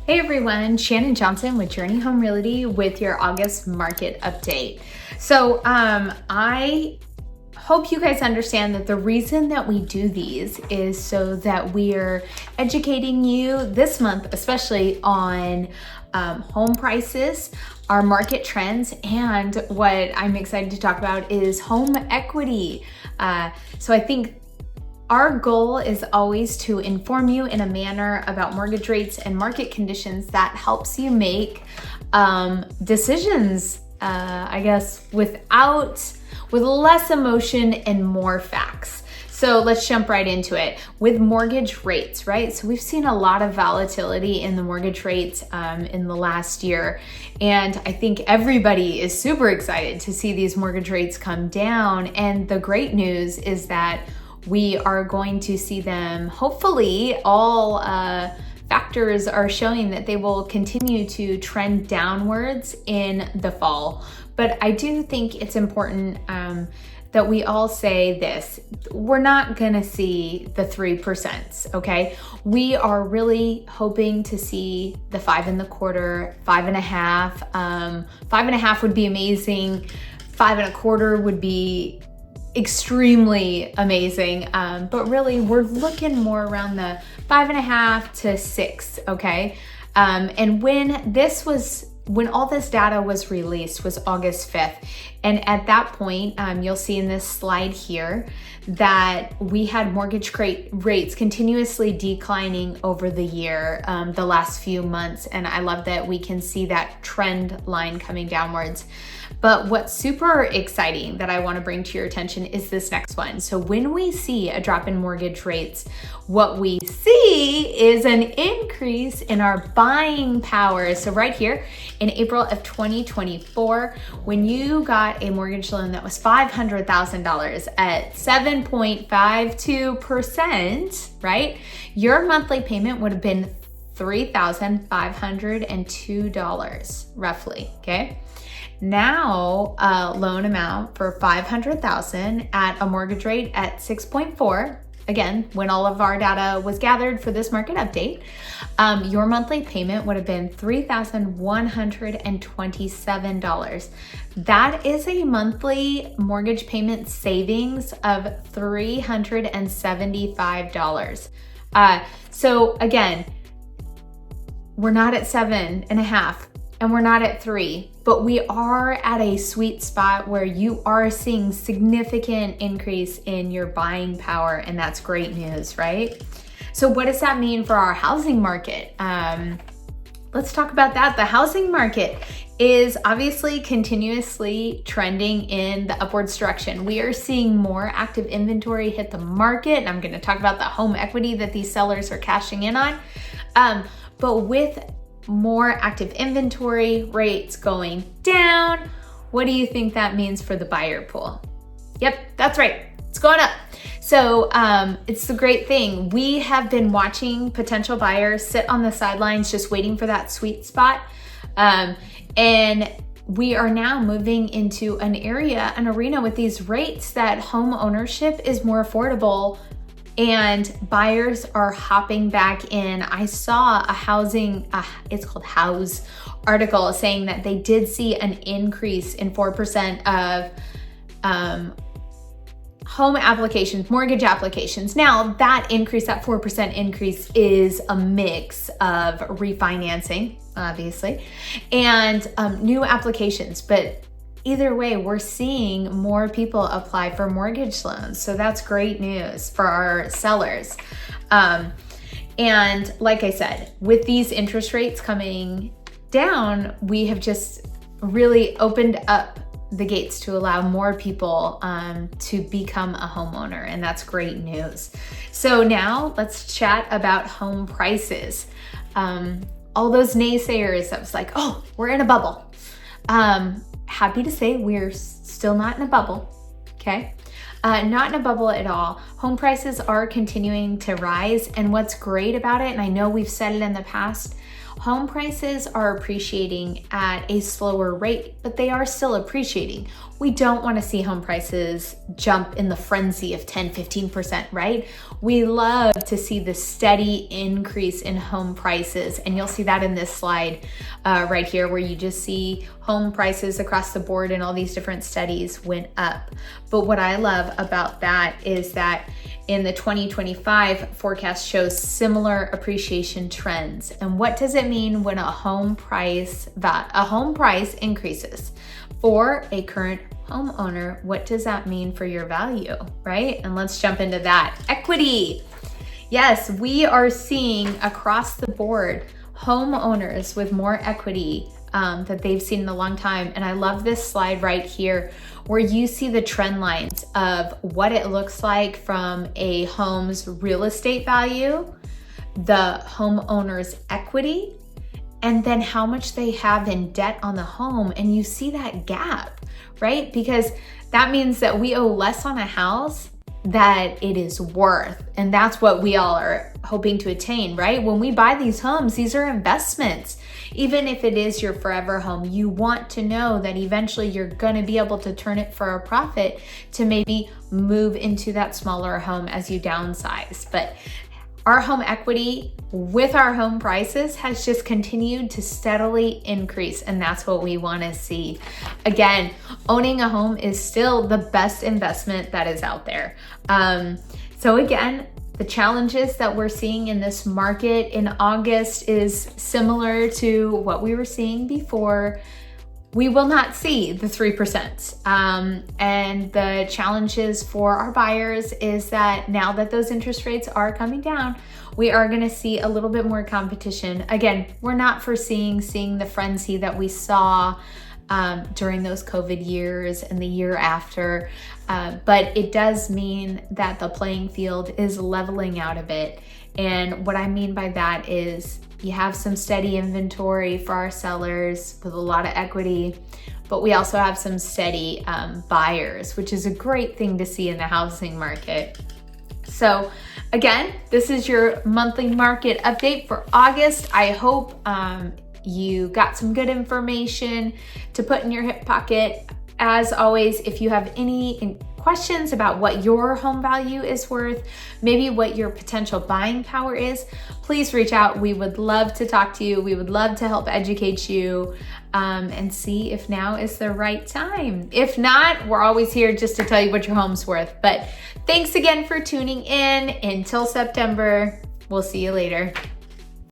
Hey everyone, Shannon Johnson with Journey Home Realty with your August market update. So I hope you guys understand that the reason that we do these is so that we're educating you this month, especially on home prices, our market trends, and what I'm excited to talk about is home equity. So I think our goal is always to inform you in a manner about mortgage rates and market conditions that helps you make decisions, with less emotion and more facts. So let's jump right into it with mortgage rates, right? So we've seen a lot of volatility in the mortgage rates in the last year. And I think everybody is super excited to see these mortgage rates come down. And the great news is that we are going to see them, hopefully all factors are showing that they will continue to trend downwards in the fall. But I do think it's important that we all say this: we're not gonna see the 3%, okay? We are really hoping to see the 5.25%, 5.5%. 5.5% would be amazing. 5.25% would be extremely amazing, but really we're looking more around the 5.5 to 6, okay? And when all this data was released was August 5th. And at that point, you'll see in this slide here that we had mortgage rates continuously declining over the year, the last few months. And I love that we can see that trend line coming downwards. But what's super exciting that I want to bring to your attention is this next one. So when we see a drop in mortgage rates, what we see is an increase in our buying power. So right here in April of 2024, when you got a mortgage loan that was $500,000 at 7.52%, right? Your monthly payment would have been $3,502 roughly, okay? Now, loan amount for $500,000 at a mortgage rate at 6.4. Again, when all of our data was gathered for this market update, your monthly payment would have been $3,127. That is a monthly mortgage payment savings of $375. So again, we're not at 7.5 and we're not at 3, but we are at a sweet spot where you are seeing significant increase in your buying power, and that's great news, right? So what does that mean for our housing market? Let's talk about that. The housing market is obviously continuously trending in the upwards direction. We are seeing more active inventory hit the market, and I'm going to talk about the home equity that these sellers are cashing in on. But with more active inventory, rates going down, what do you think that means for the buyer pool? Yep, that's right, it's going up. So it's the great thing. We have been watching potential buyers sit on the sidelines just waiting for that sweet spot. And we are now moving into an arena with these rates that home ownership is more affordable and buyers are hopping back in. I saw a it's called House article saying that they did see an increase in 4% of home applications, mortgage applications. Now that increase, that 4% increase is a mix of refinancing, obviously, and new applications. But either way, we're seeing more people apply for mortgage loans. So that's great news for our sellers. And like I said, with these interest rates coming down, we have just really opened up the gates to allow more people to become a homeowner, and that's great news. So now let's chat about home prices. All those naysayers that was like, oh, we're in a bubble. Happy to say we're still not in a bubble, okay? Not in a bubble at all. Home prices are continuing to rise, and what's great about it, and I know we've said it in the past, Home prices are appreciating at a slower rate, but they are still appreciating. We don't want to see home prices jump in the frenzy of 10, 15%, right? We love to see the steady increase in home prices. And you'll see that in this slide right here, where you just see home prices across the board and all these different studies went up. But what I love about that is that in the 2025 forecast shows similar appreciation trends. And what does it mean when a home price increases? For a current homeowner, what does that mean for your value, right? And let's jump into that. Equity. Yes, we are seeing across the board homeowners with more equity that they've seen in a long time. And I love this slide right here where you see the trend lines of what it looks like from a home's real estate value, the homeowner's equity, and then how much they have in debt on the home. And you see that gap, right? Because that means that we owe less on a house that it is worth. And that's what we all are hoping to attain, right? When we buy these homes, these are investments. Even if it is your forever home, you want to know that eventually you're going to be able to turn it for a profit to maybe move into that smaller home as you downsize. But our home equity with our home prices has just continued to steadily increase, and that's what we want to see. Again, owning a home is still the best investment that is out there. So again, the challenges that we're seeing in this market in August is similar to what we were seeing before. We will not see the 3%. And the challenges for our buyers is that now that those interest rates are coming down, we are gonna see a little bit more competition. Again, we're not foreseeing seeing the frenzy that we saw during those COVID years and the year after. But it does mean that the playing field is leveling out a bit. And what I mean by that is you have some steady inventory for our sellers with a lot of equity, but we also have some steady buyers, which is a great thing to see in the housing market. So again, this is your monthly market update for August. I hope you got some good information to put in your hip pocket. As always, if you have any questions about what your home value is worth, maybe what your potential buying power is, please reach out. We would love to talk to you. We would love to help educate you and see if now is the right time. If not, we're always here just to tell you what your home's worth. But thanks again for tuning in. Until September, we'll see you later.